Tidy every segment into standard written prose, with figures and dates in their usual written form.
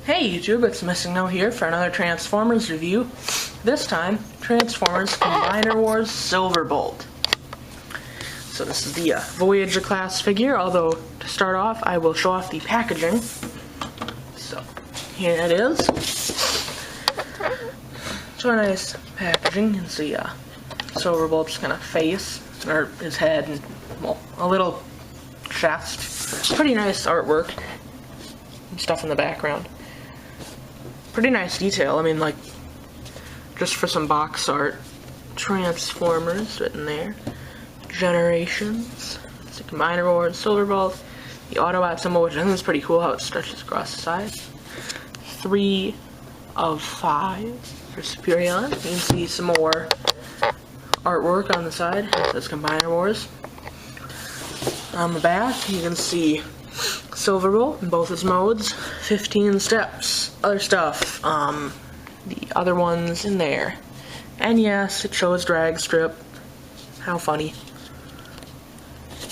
Hey YouTube, it's Missing No here for another Transformers review. This time, Transformers Combiner Wars Silverbolt. So this is the Voyager class figure, although to start off I will show off the packaging. So, here it is. So a nice packaging. You can see Silverbolt's kind of face, or his head, and well, a little chest. Pretty nice artwork and stuff in the background. Pretty nice detail. I mean, like, just for some box art. Transformers written there. Generations. It's a Combiner Wars, Silverbolt. The Autobot symbol, which I think is pretty cool how it stretches across the sides. 3 of 5 for Superion. You can see some more artwork on the side. It says Combiner Wars. On the back, you can see Silverbolt in both its modes, 15 steps, other stuff, the other ones in there. And yes, it shows drag strip. How funny.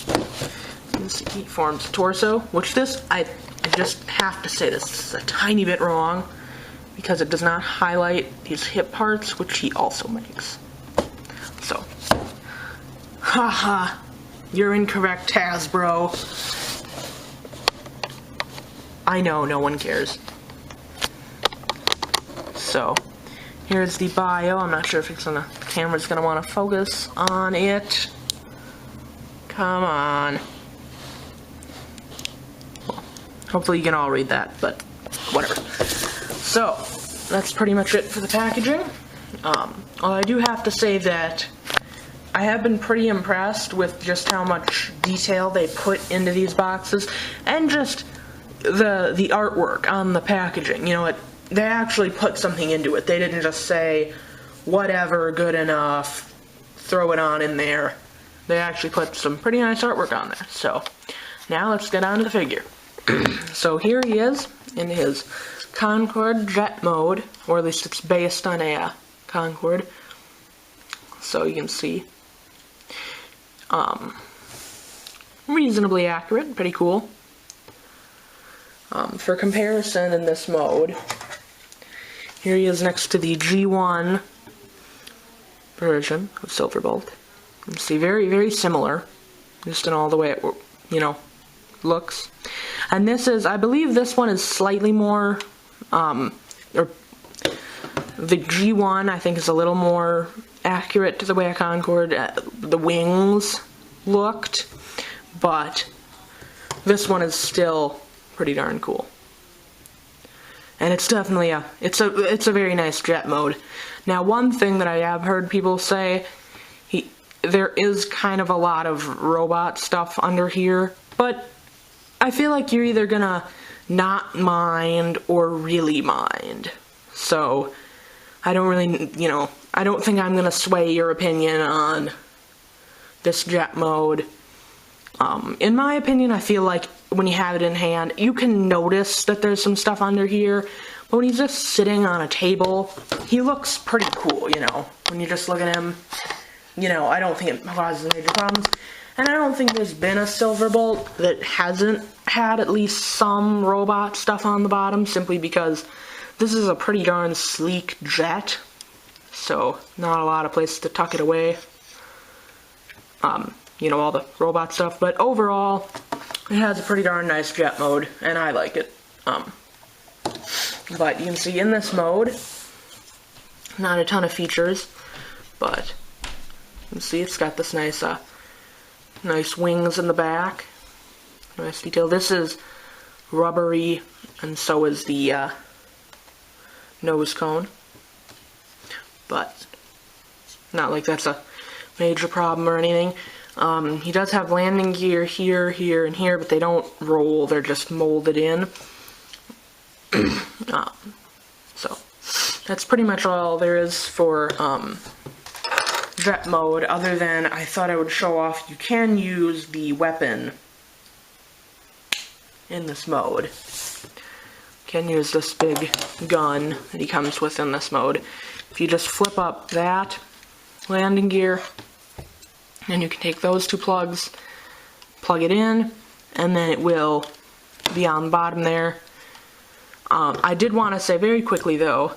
You can see he forms a torso, which this, I just have to say this is a tiny bit wrong, because it does not highlight these hip parts, which he also makes. So, haha, you're incorrect, Hasbro. I know, no one cares. So, here's the bio. I'm not sure if the camera's gonna want to focus on it. Come on. Well, hopefully you can all read that, but whatever. So, that's pretty much it for the packaging. Well, I do have to say that I have been pretty impressed with just how much detail they put into these boxes, and just the artwork on the packaging. You know, they actually put something into it. They didn't just say, whatever, good enough, throw it on in there. They actually put some pretty nice artwork on there. So, now let's get on to the figure. So here he is in his Concorde jet mode, or at least it's based on a Concorde. So you can see, reasonably accurate, pretty cool. For comparison in this mode, here he is next to the G1 version of Silverbolt. You can see very, very similar, just in all the way it, you know, looks. And this is, I believe this one is slightly more, or the G1 I think is a little more accurate to the way a Concorde, the wings looked, but this one is still pretty darn cool. And it's definitely it's a very nice jet mode. Now, one thing that I have heard people say, there is kind of a lot of robot stuff under here, but I feel like you're either gonna not mind or really mind. So, I don't really, you know, I don't think I'm gonna sway your opinion on this jet mode. In my opinion, I feel like when you have it in hand, you can notice that there's some stuff under here, but when he's just sitting on a table, he looks pretty cool, you know. When you just look at him, you know, I don't think it causes major problems. And I don't think there's been a Silverbolt that hasn't had at least some robot stuff on the bottom, simply because this is a pretty darn sleek jet, so not a lot of places to tuck it away. You know, all the robot stuff, but overall, it has a pretty darn nice jet mode, and I like it. But you can see in this mode, not a ton of features, but you can see it's got this nice, nice wings in the back. Nice detail. This is rubbery, and so is the nose cone. But not like that's a major problem or anything. He does have landing gear here, here, and here, but they don't roll, they're just molded in. So, that's pretty much all there is for jet mode, other than I thought I would show off you can use the weapon in this mode. You can use this big gun that he comes with in this mode. If you just flip up that landing gear, and you can take those two plugs, plug it in, and then it will be on the bottom there. I did want to say very quickly though,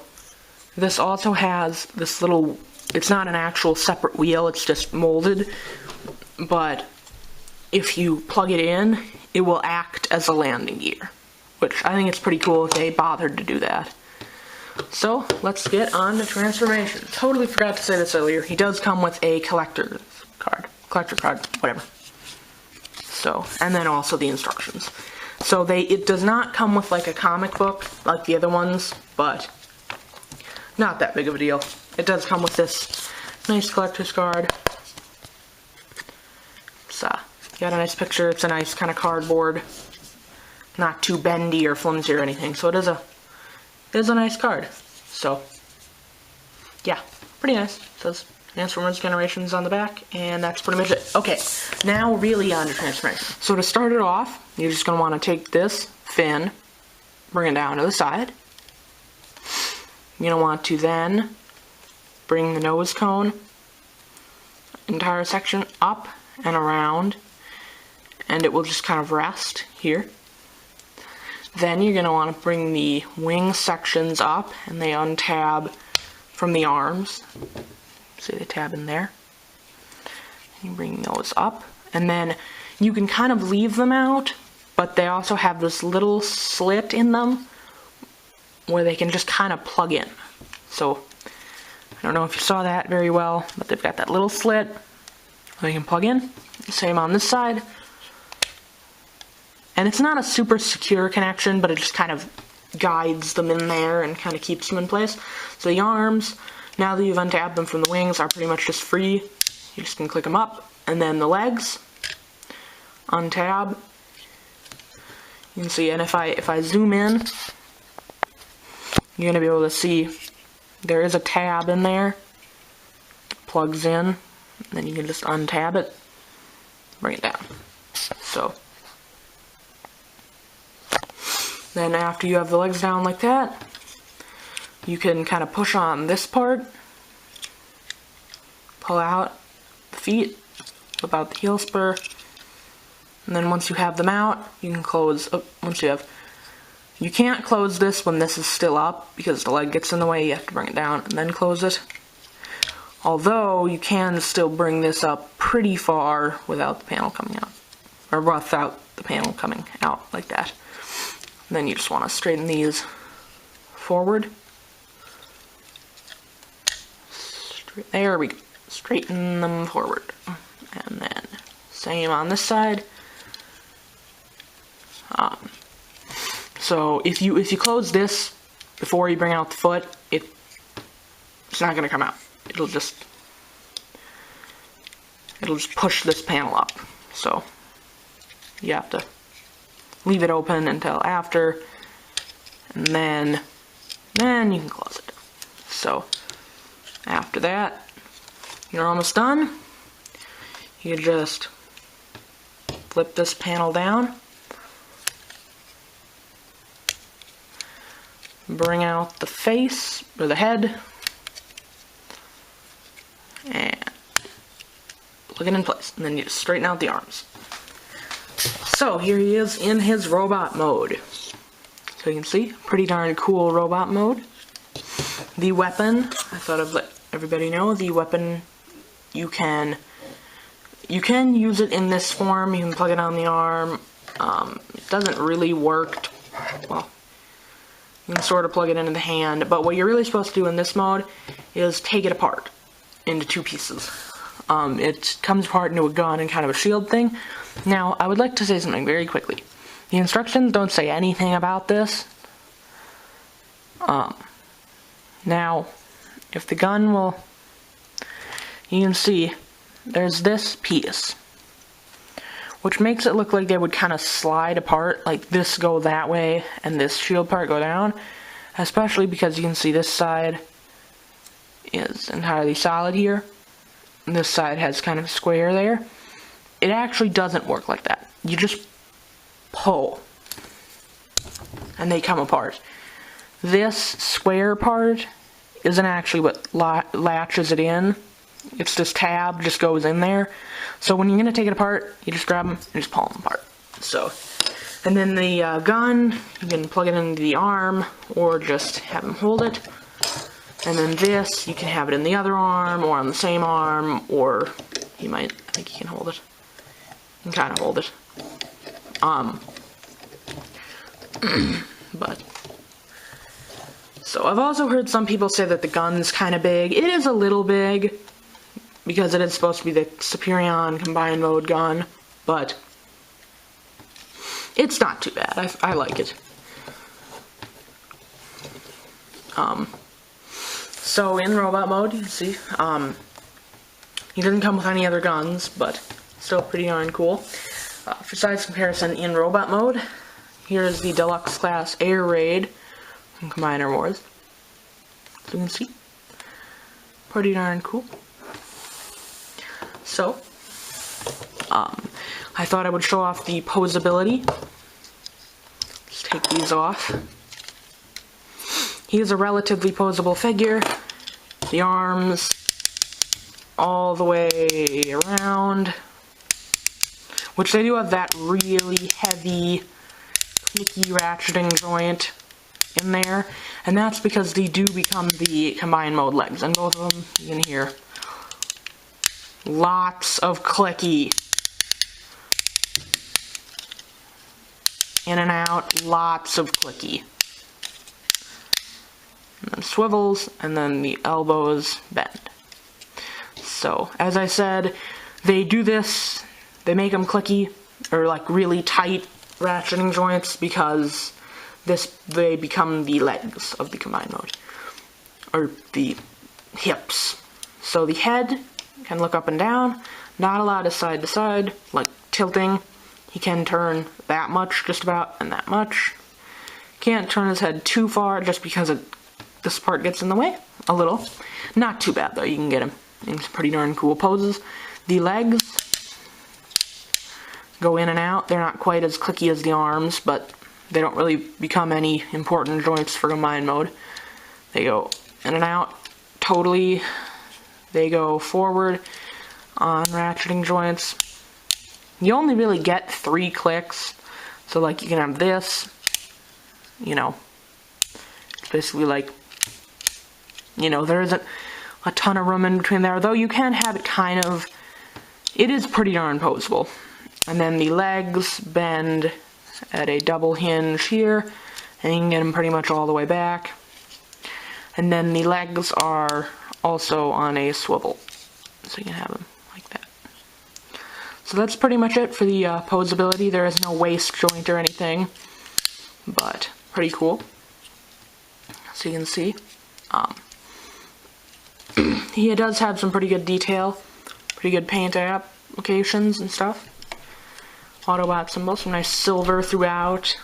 this also has this little, it's not an actual separate wheel, it's just molded, but if you plug it in, it will act as a landing gear, which I think it's pretty cool if they bothered to do that. So, let's get on to transformation. Totally forgot to say this earlier. He does come with a collector card, whatever. So, and then also the instructions. So it does not come with like a comic book like the other ones, but not that big of a deal. It does come with this nice collector's card. So, got a nice picture. It's a nice kind of cardboard, not too bendy or flimsy or anything. So it is a nice card. So, yeah, pretty nice. It says Transformers Generations on the back, and that's pretty much it. Okay, now really on to transformation. So to start it off, you're just going to want to take this fin, bring it down to the side. You're going to want to then bring the nose cone entire section up and around, and it will just kind of rest here. Then you're going to want to bring the wing sections up, and they untab from the arms. See the tab in there? You bring those up, and then you can kind of leave them out, but they also have this little slit in them where they can just kind of plug in. So, I don't know if you saw that very well, but they've got that little slit where you can plug in. Same on this side. And it's not a super secure connection, but it just kind of guides them in there and kind of keeps them in place. So the arms, now that you've untabbed them from the wings, are pretty much just free. You just can click them up. And then the legs, untab. You can see, and if I zoom in, you're going to be able to see there is a tab in there. Plugs in. And then you can just untab it, bring it down. So, then after you have the legs down like that, you can kind of push on this part, pull out the feet, flip out the heel spur, and then once you have them out, you can close, you can't close this when this is still up, because the leg gets in the way, you have to bring it down and then close it. Although, you can still bring this up pretty far without the panel coming out, or without the panel coming out like that. And then you just want to straighten these forward. There we go. Straighten them forward. And then same on this side. So if you close this before you bring out the foot, it's not going to come out. It'll just push this panel up. So you have to leave it open until after, and then you can close it. So after that, you're almost done. You just flip this panel down, bring out the face or the head, and plug it in place, and then you just straighten out the arms. So here he is in his robot mode. So you can see, pretty darn cool robot mode. The weapon, I thought I'd let everybody know, the weapon, you can use it in this form. You can plug it on the arm. It doesn't really work, well, you can sort of plug it into the hand, but what you're really supposed to do in this mode is take it apart into two pieces. It comes apart into a gun and kind of a shield thing. Now, I would like to say something very quickly. The instructions don't say anything about this. Now, if the gun will, you can see there's this piece, which makes it look like they would kind of slide apart, like this go that way and this shield part go down, especially because you can see this side is entirely solid here. And this side has kind of a square there. It actually doesn't work like that. You just pull, and they come apart. This square part isn't actually what latches it in. It's this tab just goes in there. So when you're going to take it apart, you just grab them and just pull them apart. So And then the gun, you can plug it into the arm or just have him hold it. And then this, you can have it in the other arm or on the same arm, or he might, I think he can hold it. You can kind of hold it. But, so I've also heard some people say that the gun's kind of big. It is a little big, because it is supposed to be the Superion combined mode gun, but it's not too bad. I like it. So in robot mode, you can see, he doesn't come with any other guns, but still pretty darn cool. For size comparison, in robot mode, here's the Deluxe Class Air Raid from Combiner Wars. So you can see, pretty darn cool. So, I thought I would show off the posability. Let's take these off. He is a relatively posable figure. The arms all the way around, which they do have that really heavy, clicky ratcheting joint in there, and that's because they do become the combined mode legs, and both of them, you can hear lots of clicky. In and out, lots of clicky. And then swivels, and then the elbows bend. So, as I said, they do this, they make them clicky, or like really tight ratcheting joints, because they become the legs of the combined mode. Or the hips. So the head can look up and down, not allowed as side to side, like tilting. He can turn that much, just about, and that much. Can't turn his head too far, just because this part gets in the way, a little. Not too bad, though. You can get him in some pretty darn cool poses. The legs go in and out. They're not quite as clicky as the arms, but they don't really become any important joints for combined mode. They go in and out totally. They go forward on ratcheting joints. You only really get 3 clicks. So like you can have this, you know, it's basically like, you know, there isn't a ton of room in between there, though you can have it kind of, it is pretty darn posable. And then the legs bend at a double hinge here, and you can get them pretty much all the way back. And then the legs are also on a swivel, so you can have them like that. So that's pretty much it for the posability. There is no waist joint or anything, but pretty cool. So you can see, he does have some pretty good detail, pretty good paint applications and stuff. Autobot symbols, some nice silver throughout.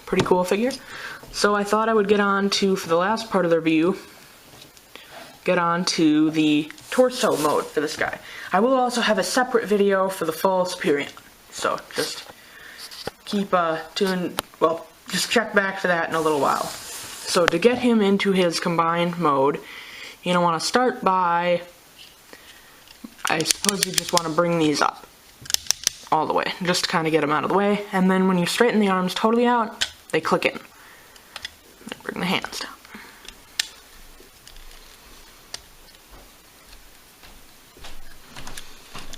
Pretty cool figure. So I thought I would get on to, for the last part of the review, get on to the torso mode for this guy. I will also have a separate video for the full Superion, so just keep tuned, well, just check back for that in a little while. So to get him into his combined mode, you're going to want to start by, I suppose you just want to bring these up all the way, just to kind of get them out of the way, and then when you straighten the arms totally out, they click in. Bring the hands down.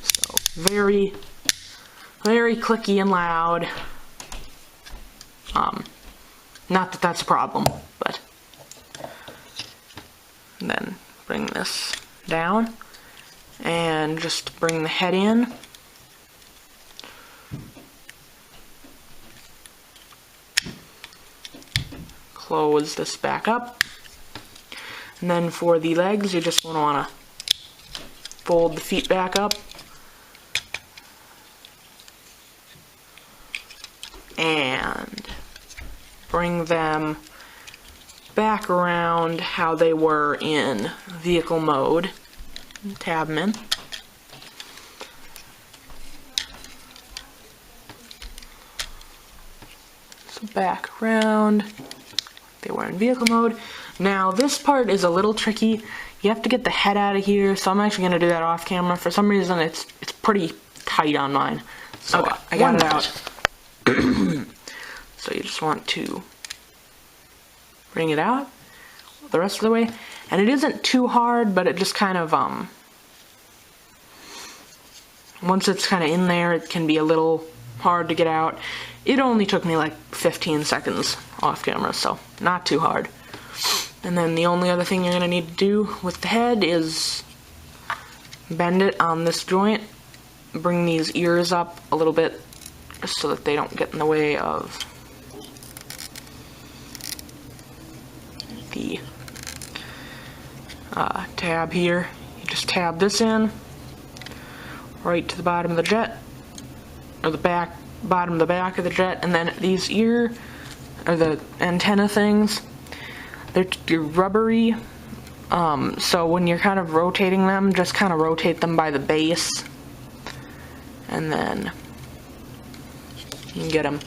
So, very, very clicky and loud. Not that that's a problem, but. And then bring this down, and just bring the head in. Close this back up, and then for the legs, you're just going to want to fold the feet back up, and bring them back around how they were in vehicle mode. Tab them in. So back around. They were in vehicle mode. Now this part is a little tricky. You have to get the head out of here, so I'm actually going to do that off camera. For some reason it's pretty tight on mine. So okay, I got it out. So you just want to bring it out the rest of the way. And it isn't too hard, but it just kind of, once it's kind of in there, it can be a little hard to get out. It only took me like 15 seconds off camera, so not too hard. And then the only other thing you're going to need to do with the head is bend it on this joint, bring these ears up a little bit just so that they don't get in the way of the tab here. You just tab this in right to the bottom of the jet, or the bottom of the back of the jet, and then these ear, or the antenna things, they're rubbery, so when you're kind of rotating them, just kind of rotate them by the base, and then you can get them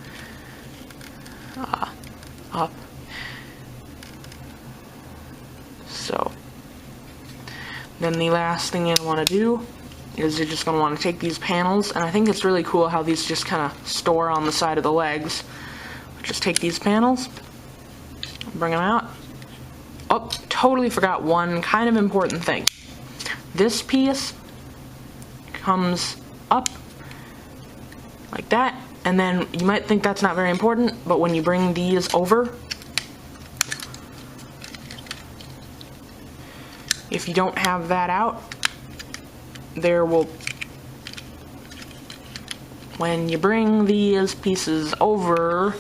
up. So then the last thing you want to do is you're just going to want to take these panels, and I think it's really cool how these just kind of store on the side of the legs. Just take these panels, bring them out. Oh, totally forgot one kind of important thing. This piece comes up like that, and then you might think that's not very important, but when you bring these over, if you don't have that out, there will, when you bring these pieces over,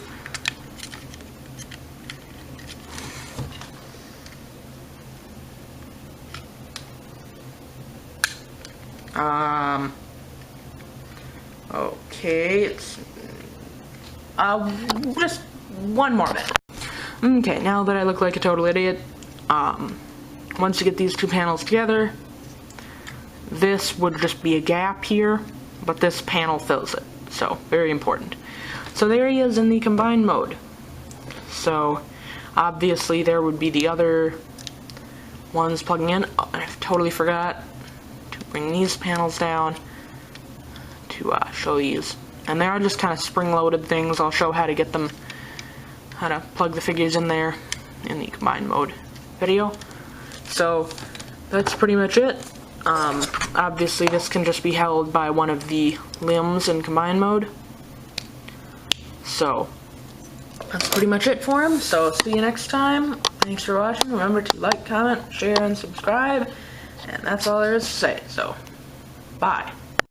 okay, it's, just one more bit. Okay, now that I look like a total idiot, once you get these two panels together, this would just be a gap here, but this panel fills it, so very important. So there he is in the combined mode. So obviously there would be the other ones plugging in. Oh, I totally forgot to bring these panels down to show these. And they are just kind of spring-loaded things. I'll show how to get them, how to plug the figures in there in the combined mode video. So that's pretty much it. Obviously this can just be held by one of the limbs in combined mode. So that's pretty much it for him. So see you next time. Thanks for watching. Remember to like, comment, share, and subscribe. And that's all there is to say. So bye.